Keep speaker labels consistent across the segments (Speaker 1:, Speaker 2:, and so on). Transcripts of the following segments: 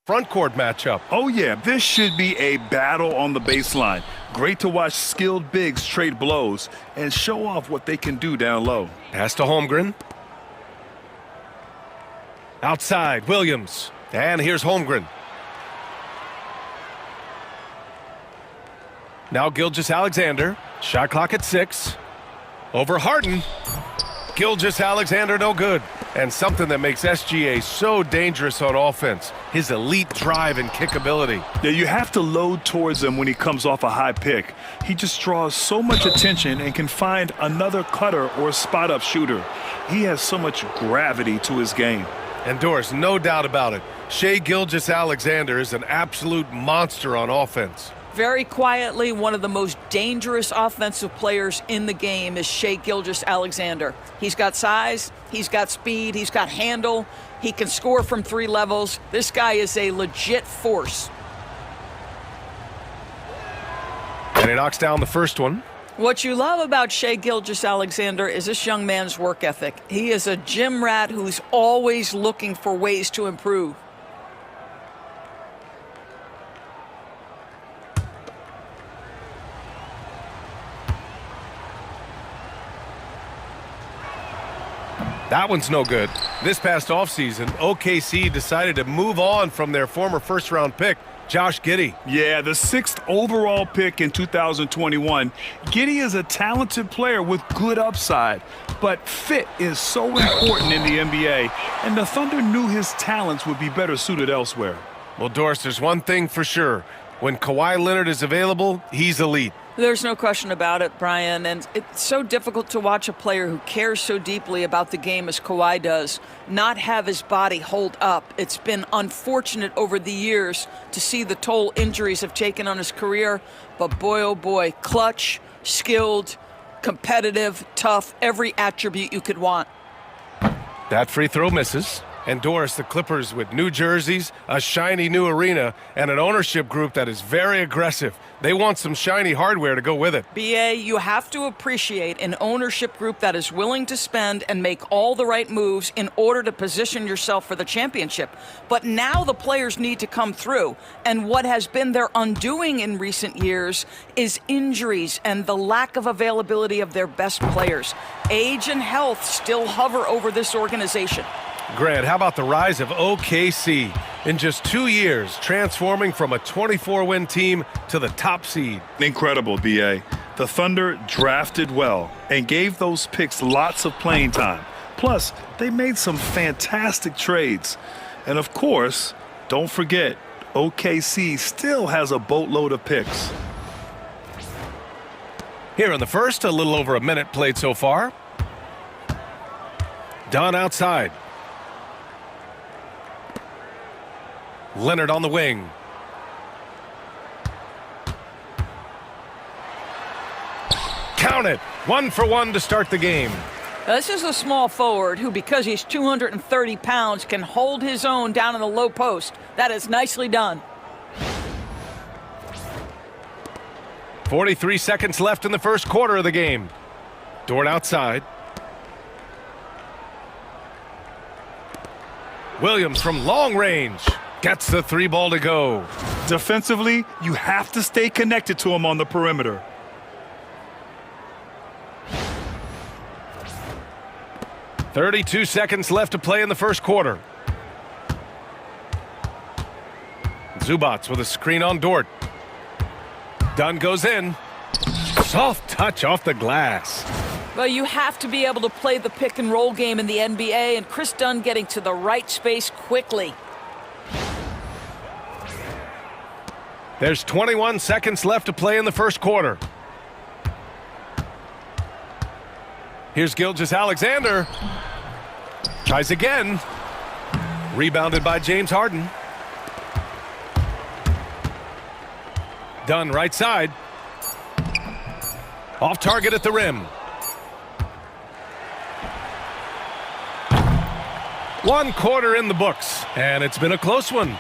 Speaker 1: front court matchup.
Speaker 2: Oh, yeah, this should be a battle on the baseline. Great to watch skilled bigs trade blows and show off what they can do down low.
Speaker 1: Pass to Holmgren. Outside, Williams. And here's Holmgren. Now Gilgeous-Alexander. Shot clock at 6. Over Harden. Gilgeous-Alexander no good. And something that makes SGA so dangerous on offense, his elite drive and kick ability.
Speaker 2: Yeah, you have to load towards him when he comes off a high pick. He just draws so much attention and can find another cutter or spot-up shooter. He has so much gravity to his game.
Speaker 1: And Doris, no doubt about it, Shai Gilgeous-Alexander is an absolute monster on offense.
Speaker 3: Very quietly, one of the most dangerous offensive players in the game is Shai Gilgeous-Alexander. He's got size, he's got speed, he's got handle, he can score from 3 levels. This guy is a legit force.
Speaker 1: And he knocks down the first one.
Speaker 3: What you love about Shai Gilgeous-Alexander is this young man's work ethic. He is a gym rat who's always looking for ways to improve.
Speaker 1: That one's no good. This past offseason, OKC decided to move on from their former first-round pick, Josh Giddey.
Speaker 2: Yeah, the 6th overall pick in 2021. Giddey is a talented player with good upside, but fit is so important in the NBA, and the Thunder knew his talents would be better suited elsewhere.
Speaker 1: Well, Doris, there's one thing for sure. When Kawhi Leonard is available, he's elite.
Speaker 3: There's no question about it, Brian, and it's so difficult to watch a player who cares so deeply about the game as Kawhi does not have his body hold up. It's been unfortunate over the years to see the toll injuries have taken on his career, but boy, oh boy, clutch, skilled, competitive, tough, every attribute you could want.
Speaker 1: That free throw misses. And Doris, the Clippers with new jerseys, a shiny new arena, and an ownership group that is very aggressive. They want some shiny hardware to go with it.
Speaker 3: BA, you have to appreciate an ownership group that is willing to spend and make all the right moves in order to position yourself for the championship. But now the players need to come through. And what has been their undoing in recent years is injuries and the lack of availability of their best players. Age and health still hover over this organization.
Speaker 1: Grant, how about the rise of OKC? In just 2 years, transforming from a 24-win team to the top seed.
Speaker 2: Incredible, B.A. The Thunder drafted well and gave those picks lots of playing time. Plus, they made some fantastic trades. And of course, don't forget, OKC still has a boatload of picks.
Speaker 1: Here in the first, a little over a minute played so far. Dunn outside. Leonard on the wing. Count it. 1 for 1 to start the game.
Speaker 3: This is a small forward who, because he's 230 pounds, can hold his own down in the low post. That is nicely done.
Speaker 1: 43 seconds left in the first quarter of the game. Dort outside. Williams from long range. Gets the 3 ball to go.
Speaker 2: Defensively, you have to stay connected to him on the perimeter.
Speaker 1: .32 seconds left to play in the first quarter. Zubats with a screen on Dort. Dunn goes in. Soft touch off the glass.
Speaker 3: Well, you have to be able to play the pick and roll game in the NBA, and Chris Dunn getting to the right space quickly.
Speaker 1: There's 21 seconds left to play in the first quarter. Here's Gilgeous-Alexander. Tries again. Rebounded by James Harden. Dunn right side. Off target at the rim. 1 quarter in the books, and it's been a close one.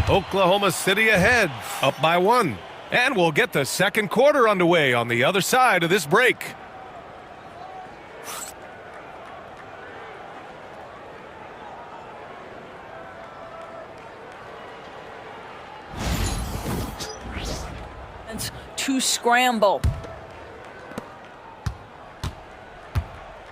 Speaker 1: Oklahoma City ahead, up by 1. And we'll get the second quarter underway on the other side of this break.
Speaker 3: to scramble.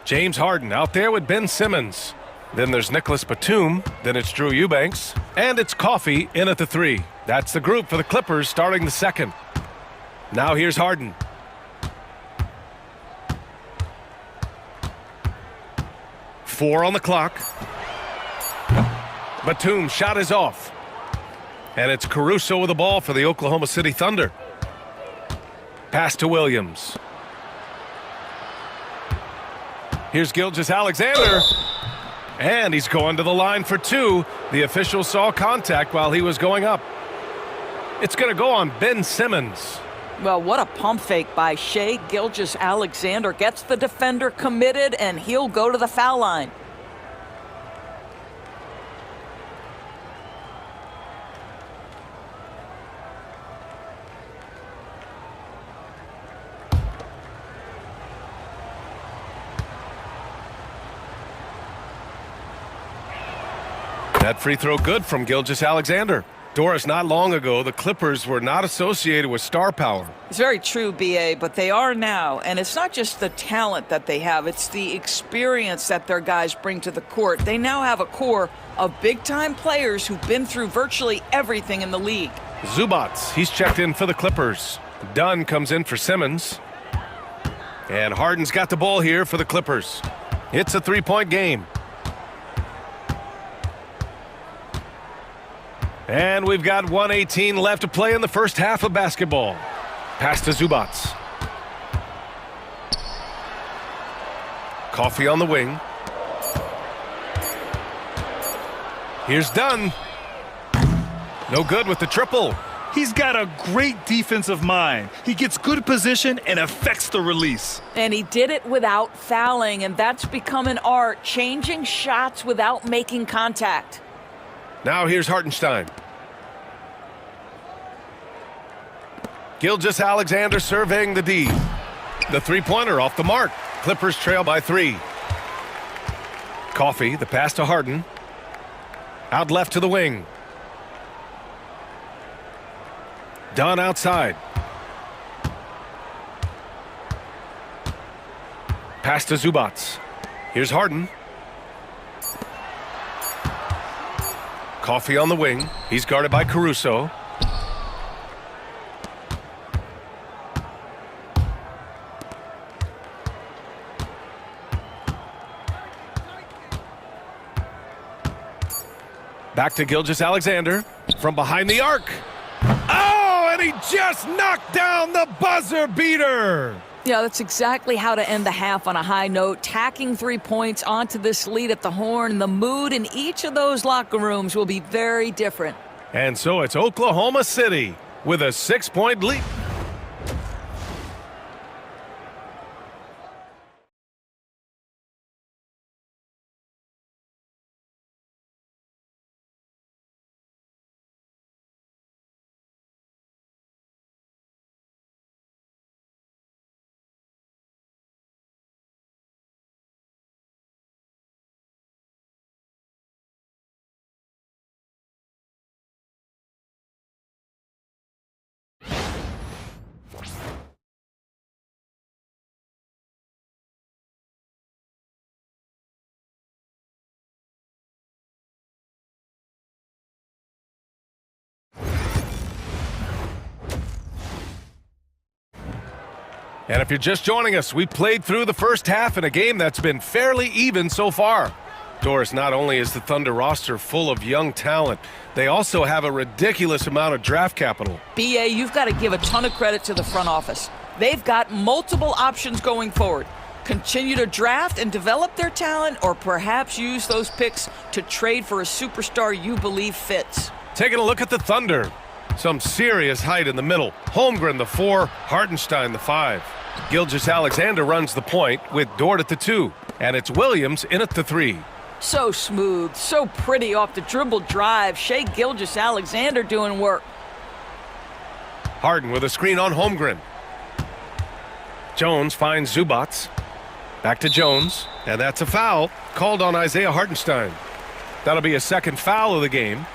Speaker 1: James Harden out there with Ben Simmons. Then there's Nicholas Batum. Then it's Drew Eubanks. And it's Coffey in at the 3. That's the group for the Clippers starting the second. Now here's Harden. Four on the clock. Batum's shot is off. And it's Caruso with the ball for the Oklahoma City Thunder. Pass to Williams. Here's Gilgeous-Alexander. And he's going to the line for 2. The official saw contact while he was going up. It's going to go on Ben Simmons.
Speaker 3: Well, what a pump fake by Shai Gilgeous-Alexander. Gets the defender committed, and he'll go to the foul line.
Speaker 1: That free throw good from Gilgeous-Alexander. Doris, not long ago, the Clippers were not associated with star power.
Speaker 3: It's very true, B.A., but they are now. And it's not just the talent that they have. It's the experience that their guys bring to the court. They now have a core of big-time players who've been through virtually everything in the league.
Speaker 1: Zubats, he's checked in for the Clippers. Dunn comes in for Simmons. And Harden's got the ball here for the Clippers. It's a three-point game. And we've got 1:18 left to play in the first half of basketball. Pass to Zubats. Coffey on the wing. Here's Dunn. No good with the triple.
Speaker 2: He's got a great defensive mind. He gets good position and affects the release.
Speaker 3: And he did it without fouling, and that's become an art, changing shots without making contact.
Speaker 1: Now here's Hartenstein. Gilgeous-Alexander surveying the D. The three-pointer off the mark. Clippers trail by 3. Coffey, the pass to Harden. Out left to the wing. Dunn outside. Pass to Zubats. Here's Harden. Coffey on the wing. He's guarded by Caruso. Back to Gilgeous-Alexander from behind the arc. Oh, and he just knocked down the buzzer beater.
Speaker 3: Yeah, that's exactly how to end the half on a high note, tacking 3 points onto this lead at the horn. The mood in each of those locker rooms will be very different.
Speaker 1: And so it's Oklahoma City with a 6-point lead. And if you're just joining us, we played through the first half in a game that's been fairly even so far. Doris, not only is the Thunder roster full of young talent, they also have a ridiculous amount of draft capital.
Speaker 3: B.A., you've got to give a ton of credit to the front office. They've got multiple options going forward. Continue to draft and develop their talent, or perhaps use those picks to trade for a superstar you believe fits.
Speaker 1: Taking a look at the Thunder. Some serious height in the middle. Holmgren the 4, Hartenstein the 5. Gilgeous-Alexander runs the point with Dort at the 2. And it's Williams in at the 3.
Speaker 3: So smooth, so pretty off the dribble drive. Shai Gilgeous-Alexander doing work.
Speaker 1: Harden with a screen on Holmgren. Jones finds Zubats. Back to Jones. And that's a foul called on Isaiah Hartenstein. That'll be a second foul of the game. .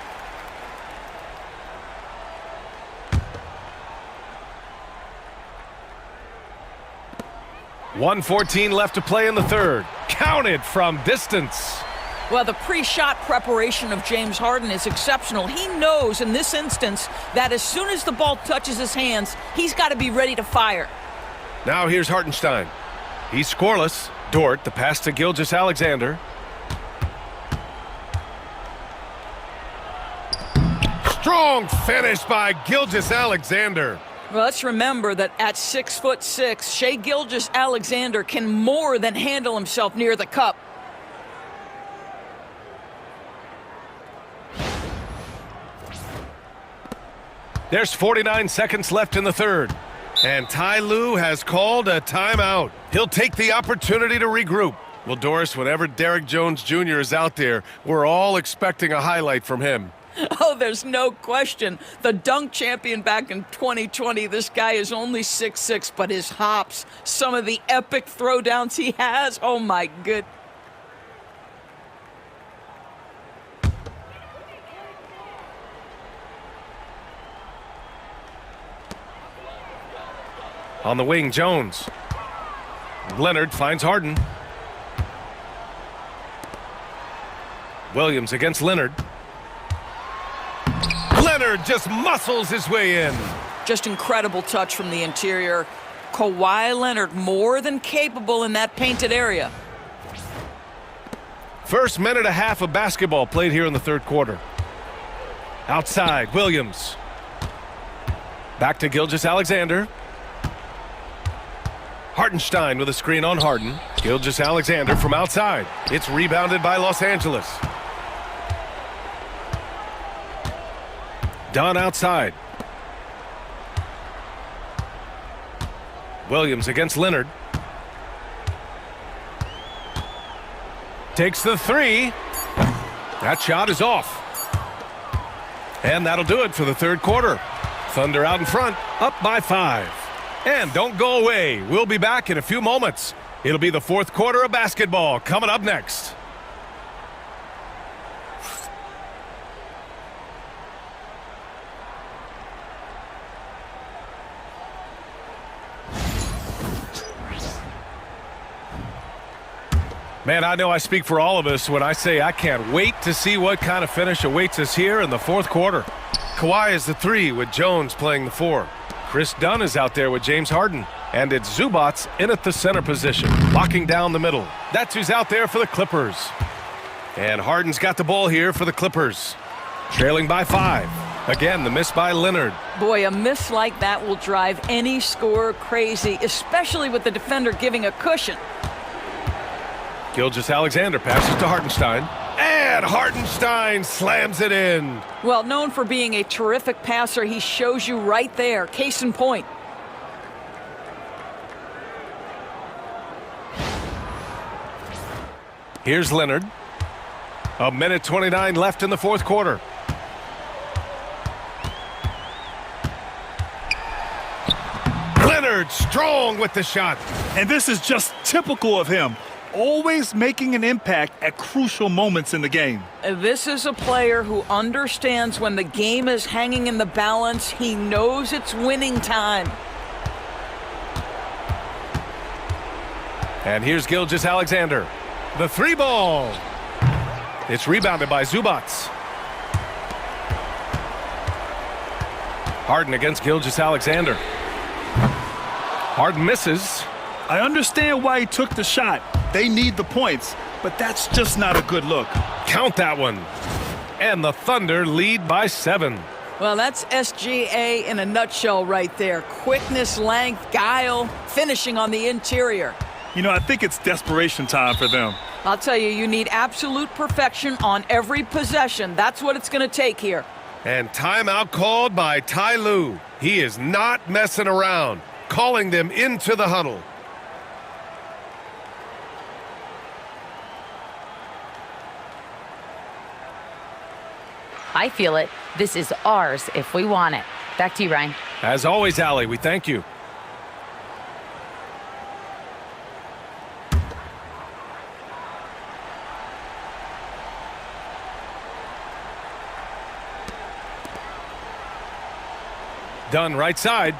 Speaker 1: 1:14 left to play in the third. Counted from distance.
Speaker 3: Well, the pre-shot preparation of James Harden is exceptional. He knows in this instance that as soon as the ball touches his hands, he's got to be ready to fire.
Speaker 1: Now here's Hartenstein. He's scoreless. Dort, the pass to Gilgeous-Alexander. Strong finish by Gilgeous-Alexander.
Speaker 3: Well, let's remember that at 6'6", Shai Gilgeous-Alexander can more than handle himself near the cup.
Speaker 1: There's 49 seconds left in the third. And Ty Lue has called a timeout. He'll take the opportunity to regroup. Well, Doris, whenever Derrick Jones Jr. is out there, we're all expecting a highlight from him.
Speaker 3: Oh, there's no question. The dunk champion back in 2020, this guy is only 6'6", but his hops, some of the epic throwdowns he has, oh my good.
Speaker 1: On the wing, Jones. Leonard finds Harden. Williams against Leonard. Leonard just muscles his way in.
Speaker 3: Just incredible touch from the interior. Kawhi Leonard more than capable in that painted area.
Speaker 1: First minute and a half of basketball played here in the third quarter. Outside, Williams. Back to Gilgeous-Alexander. Hartenstein with a screen on Harden. Gilgeous-Alexander from outside. It's rebounded by Los Angeles. Dunn outside. Williams against Leonard. Takes the three. That shot is off. And that'll do it for the third quarter. Thunder out in front, up by 5. And don't go away. We'll be back in a few moments. It'll be the fourth quarter of basketball coming up next. Man, I know I speak for all of us when I say I can't wait to see what kind of finish awaits us here in the fourth quarter. Kawhi is the 3 with Jones playing the 4. Chris Dunn is out there with James Harden. And it's Zubac in at the center position, locking down the middle. That's who's out there for the Clippers. And Harden's got the ball here for the Clippers. Trailing by 5. Again, the miss by Leonard.
Speaker 3: Boy, a miss like that will drive any scorer crazy, especially with the defender giving a cushion.
Speaker 1: Gilgeous-Alexander passes to Hartenstein. And Hartenstein slams it in.
Speaker 3: Well, known for being a terrific passer, he shows you right there. Case in point.
Speaker 1: Here's Leonard. 1:29 left in the fourth quarter. Leonard strong with the shot.
Speaker 2: And this is just typical of him. Always making an impact at crucial moments in the game.
Speaker 3: This is a player who understands when the game is hanging in the balance. He knows it's winning time.
Speaker 1: And here's Gilgeous-Alexander. The 3 ball. It's rebounded by Zubac. Harden against Gilgeous-Alexander. Harden misses.
Speaker 2: I understand why he took the shot. They need the points, but that's just not a good look.
Speaker 1: Count that one. And the Thunder lead by 7.
Speaker 3: Well, that's SGA in a nutshell right there. Quickness, length, guile, finishing on the interior.
Speaker 2: You know, I think it's desperation time for them.
Speaker 3: I'll tell you, you need absolute perfection on every possession. That's what it's going to take here.
Speaker 1: And timeout called by Ty Lue. He is not messing around, calling them into the huddle.
Speaker 4: I feel it. This is ours if we want it. Back to you, Ryan.
Speaker 1: As always, Allie, we thank you. Dunn right side.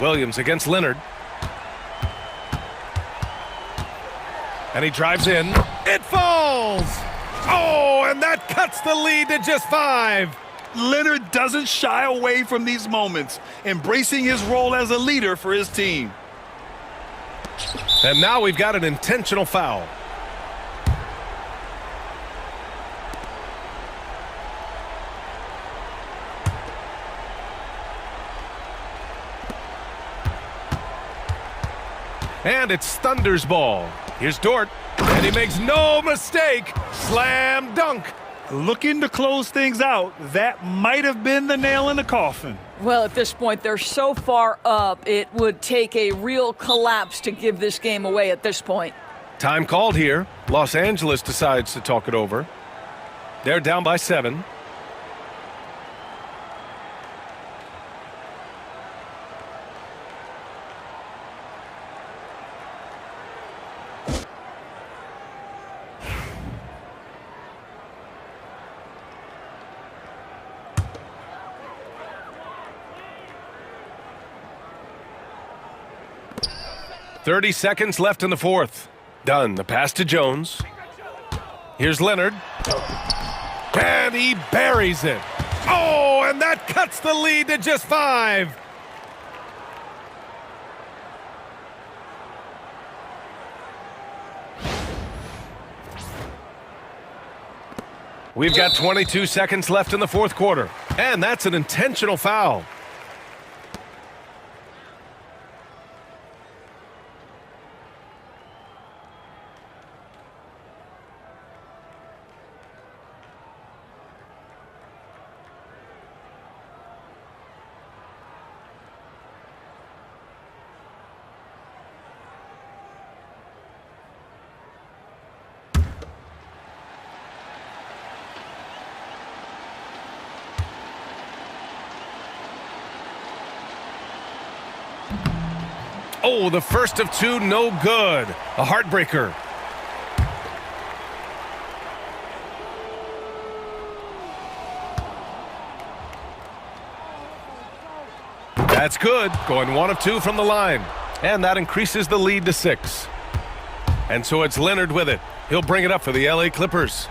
Speaker 1: Williams against Leonard. And he drives in. It falls! Oh, and that cuts the lead to just 5.
Speaker 2: Leonard doesn't shy away from these moments, embracing his role as a leader for his team.
Speaker 1: And now we've got an intentional foul. And it's Thunder's ball. Here's Dort, and he makes no mistake. Slam dunk.
Speaker 2: Looking to close things out, that might have been the nail in the coffin.
Speaker 3: Well, at this point, they're so far up, it would take a real collapse to give this game away at this point.
Speaker 1: Time called here. Los Angeles decides to talk it over. They're down by 7. .30 seconds left in the fourth. Done. The pass to Jones. Here's Leonard. And he buries it. Oh, and that cuts the lead to just 5. We've got 22 seconds left in the fourth quarter. And that's an intentional foul. Oh, the first of 2, no good. A heartbreaker. That's good. Going 1 of 2 from the line. And that increases the lead to 6. And so it's Leonard with it. He'll bring it up for the LA Clippers.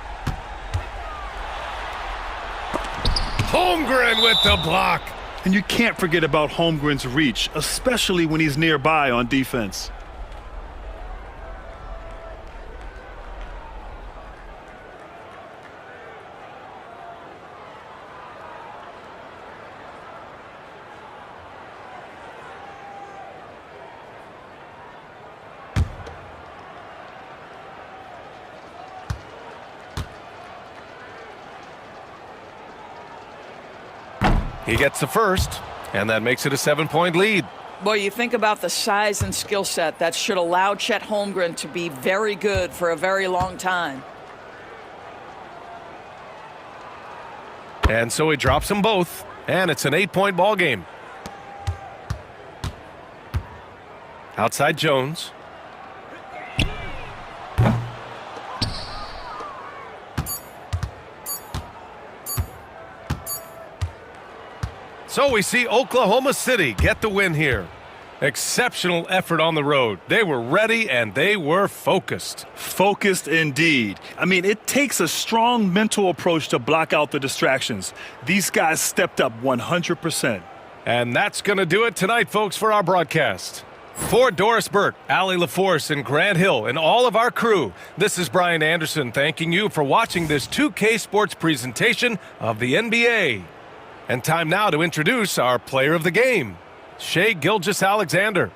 Speaker 1: Holmgren with the block.
Speaker 2: And you can't forget about Holmgren's reach, especially when he's nearby on defense.
Speaker 1: He gets the first, and that makes it a 7-point lead.
Speaker 3: Boy, you think about the size and skill set that should allow Chet Holmgren to be very good for a very long time.
Speaker 1: And so he drops them both, and it's an 8-point ball game. Outside Jones. So we see Oklahoma City get the win here. Exceptional effort on the road. They were ready and they were focused.
Speaker 2: Focused indeed. I mean, it takes a strong mental approach to block out the distractions. These guys stepped up 100%.
Speaker 1: And that's going to do it tonight, folks, for our broadcast. For Doris Burke, Allie LaForce, and Grant Hill, and all of our crew, this is Brian Anderson thanking you for watching this 2K Sports presentation of the NBA. And time now to introduce our player of the game, Shai Gilgeous-Alexander.